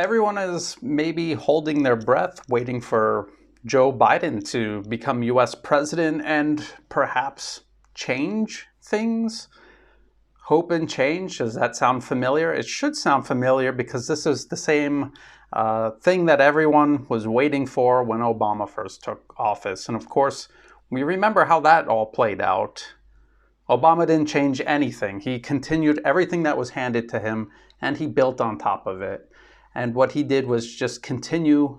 Everyone is maybe holding their breath, waiting for Joe Biden to become US president and perhaps change things. Hope and change, does that sound familiar? It should sound familiar because this is the same thing that everyone was waiting for when Obama first took office. And of course, we remember how that all played out. Obama didn't change anything. He continued everything that was handed to him, and he built on top of it. And what he did was just continue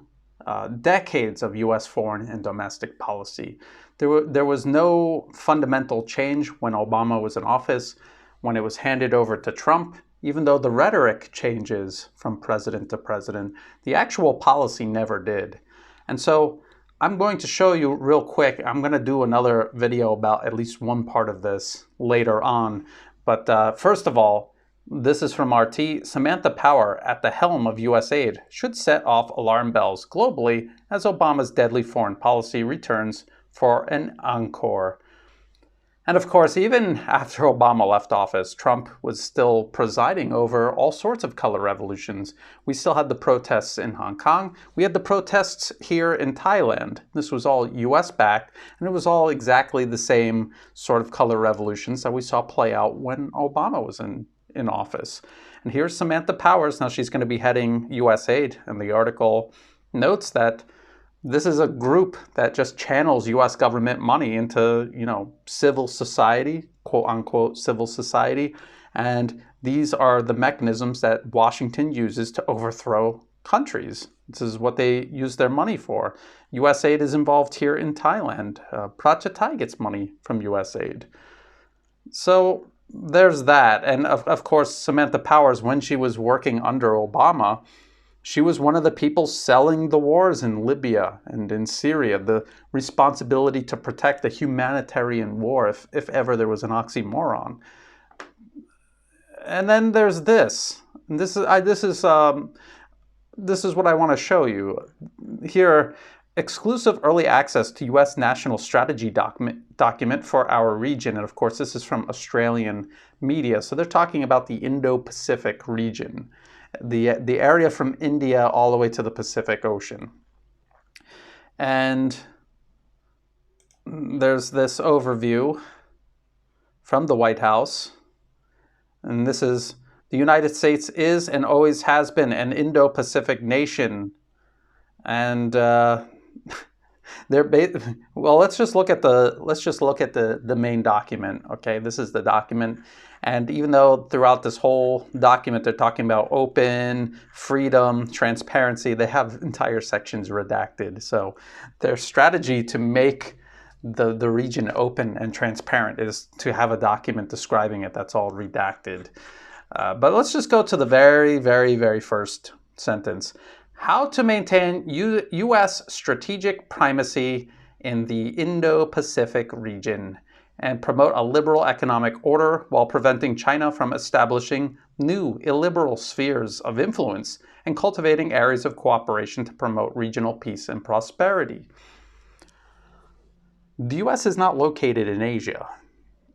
decades of U.S. foreign and domestic policy. There was no fundamental change when Obama was in office. When it was handed over to Trump, even though the rhetoric changes from president to president, the actual policy never did. And so I'm going to show you real quick. I'm going to do another video about at least one part of this later on. But first of all, this is from RT. Samantha Power at the helm of USAID should set off alarm bells globally as Obama's deadly foreign policy returns for an encore. And of course, even after Obama left office, Trump was still presiding over all sorts of color revolutions. We still had the protests in Hong Kong. We had the protests here in Thailand. This was all US backed, and it was all exactly the same sort of color revolutions that we saw play out when Obama was in office. And here's Samantha Powers. Now she's going to be heading USAID, and the article notes that this is a group that just channels U.S. government money into, civil society, quote unquote, civil society. And these are the mechanisms that Washington uses to overthrow countries. This is what they use their money for. USAID is involved here in Thailand. Prachatai gets money from USAID. So there's that. And of course, Samantha Powers, when she was working under Obama, she was one of the people selling the wars in Libya and in Syria, the responsibility to protect the humanitarian war, if ever there was an oxymoron. And then there's this. And this is what I want to show you here. Exclusive early access to U.S. national strategy document for our region. And of course, this is from Australian media. So they're talking about the Indo-Pacific region. The area from India all the way to the Pacific Ocean. And there's this overview from the White House. And this is, the United States is and always has been an Indo-Pacific nation. And well, let's just look at the main document. Okay, this is the document. And even though throughout this whole document they're talking about open, freedom, transparency, they have entire sections redacted. So their strategy to make the region open and transparent is to have a document describing it that's all redacted. But let's just go to the very, very, very first sentence. How to maintain U.S. strategic primacy in the Indo-Pacific region and promote a liberal economic order while preventing China from establishing new illiberal spheres of influence and cultivating areas of cooperation to promote regional peace and prosperity. The U.S. is not located in Asia.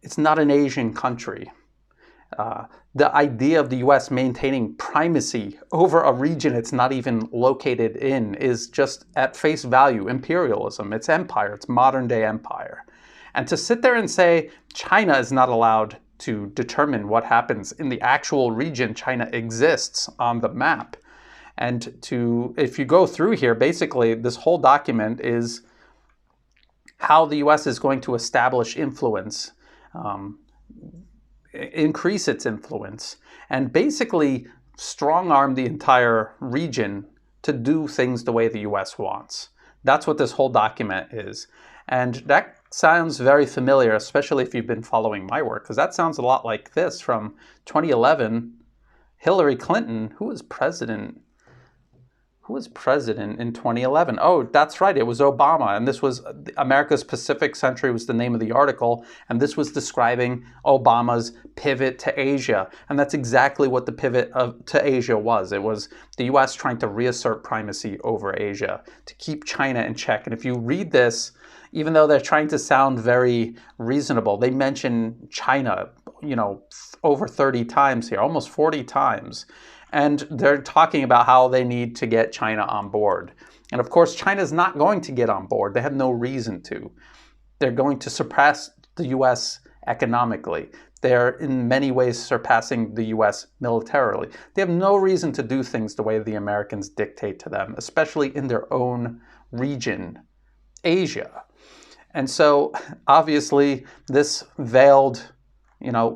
It's not an Asian country. The idea of the U.S. maintaining primacy over a region it's not even located in is just at face value imperialism. It's empire. It's modern day empire. And to sit there and say China is not allowed to determine what happens in the actual region China exists on the map. And if you go through here, basically this whole document is how the U.S. is going to establish influence, increase its influence, and basically strong-arm the entire region to do things the way the U.S. wants. That's what this whole document is. And that sounds very familiar, especially if you've been following my work, because that sounds a lot like this from 2011. Hillary Clinton, who was president in 2011? Oh, that's right. It was Obama. And this was America's Pacific Century was the name of the article. And this was describing Obama's pivot to Asia. And that's exactly what the pivot to Asia was. It was the U.S. trying to reassert primacy over Asia, to keep China in check. And if you read this, even though they're trying to sound very reasonable, they mention China, over 30 times here, almost 40 times. And they're talking about how they need to get China on board. And of course, China's not going to get on board. They have no reason to. They're going to surpass the US economically. They're in many ways surpassing the US militarily. They have no reason to do things the way the Americans dictate to them, especially in their own region, Asia. And so obviously this veiled,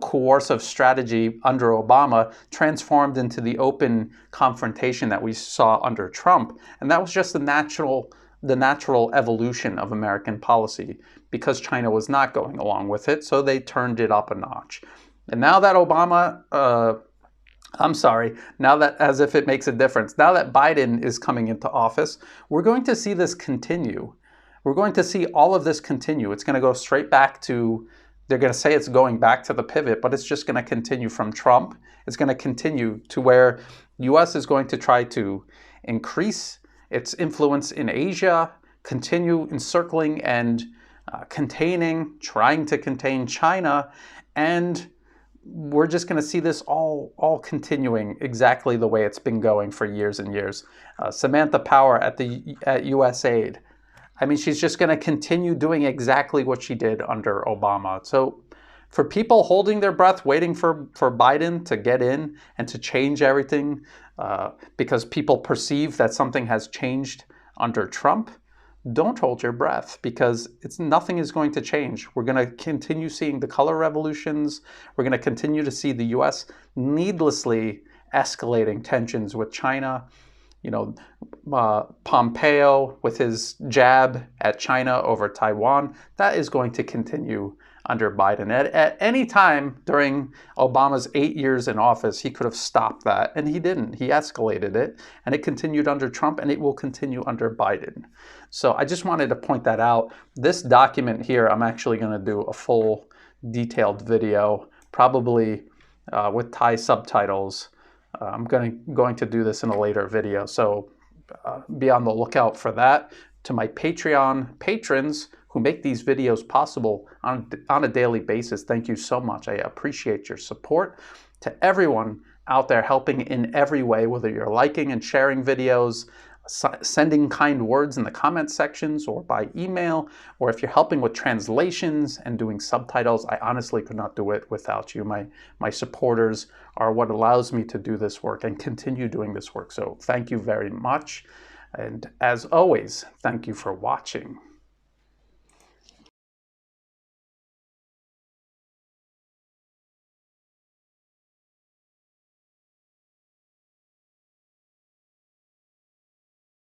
coercive strategy under Obama transformed into the open confrontation that we saw under Trump. And that was just the natural evolution of American policy, because China was not going along with it, so they turned it up a notch. And now that now that, as if it makes a difference, now that Biden is coming into office, we're going to see this continue. We're going to see all of this continue. It's going to go straight back to, they're going to say it's going back to the pivot, but it's just going to continue from Trump. It's going to continue to where the U.S. is going to try to increase its influence in Asia, continue encircling and trying to contain China, and we're just going to see this all continuing exactly the way it's been going for years and years. Samantha Power at USAID, I mean, she's just going to continue doing exactly what she did under Obama. So for people holding their breath, waiting for Biden to get in and to change everything because people perceive that something has changed under Trump, don't hold your breath, because nothing is going to change. We're going to continue seeing the color revolutions. We're going to continue to see the U.S. needlessly escalating tensions with China. Pompeo with his jab at China over Taiwan, that is going to continue under Biden. At any time during Obama's 8 years in office, he could have stopped that, and he didn't. He escalated it, and it continued under Trump, and it will continue under Biden. So I just wanted to point that out. This document here, I'm actually going to do a full detailed video, probably with Thai subtitles. I'm going to do this in a later video, so be on the lookout for that. To my Patreon patrons who make these videos possible on a daily basis, thank you so much. I appreciate your support. To everyone out there helping in every way, whether you're liking and sharing videos, sending kind words in the comment sections or by email, or if you're helping with translations and doing subtitles, I honestly could not do it without you. My supporters are what allows me to do this work and continue doing this work. So thank you very much. And as always, thank you for watching.